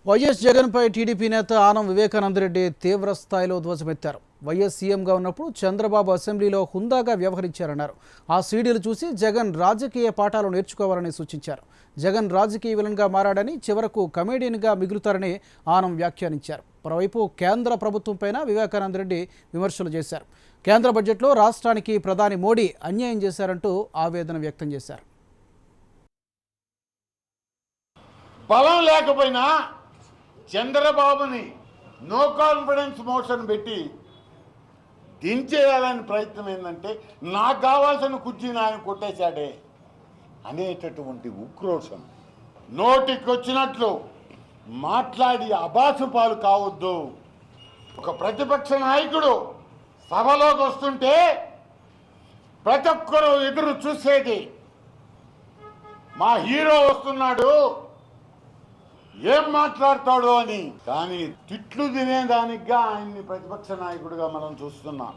YS జగన్పై TDP నేత ఆనం వివేకానందరెడ్డి తీవ్ర స్థాయిలో ధ్వజమెత్తారు. వైఎస్ సీఎంగా ఉన్నప్పుడు చంద్రబాబు అసెంబ్లీలో హుందాగా వ్యవహరించారన్నారు. ఆ సీడీలు చూసి జగన్ రాజకీయ పాఠాలు నేర్చుకోవాలని సూచించారు. జగన్ రాజకీయ విలన్గా మారాడని, చివరకు కమేడియన్గా మిగులుతారని ఆనం వ్యాఖ్యానించారు. మరోవైపు కేంద్ర ప్రభుత్వంపైన వివేకానందరెడ్డి విమర్శలు చేశారు. కేంద్ర బడ్జెట్లో రాష్ట్రానికి ప్రధాని మోడీ అన్యాయం చేశారంటూ ఆవేదన వ్యక్తం చేశారు. బలం లేకపోయినా చంద్రబాబుని నో కాన్ఫిడెన్స్ మోషన్ పెట్టి దించేయాలని ప్రయత్నం ఏంటంటే నాకు కావాల్సిన కుర్చీని ఆయన కొట్టేశాడే అనేటటువంటి ఉక్రోషం. నోటికి వచ్చినట్లు మాట్లాడి అబాసు పాలు కావద్దు. ఒక ప్రతిపక్ష నాయకుడు సభలోకి వస్తుంటే ప్రతి ఒక్కరూ ఎదురు చూసేది మా హీరో వస్తున్నాడు ఏం మాట్లాడతాడు అని. కానీ తిట్లు తినేదానిగా ఆయన్ని ప్రతిపక్ష నాయకుడిగా మనం చూస్తున్నాం.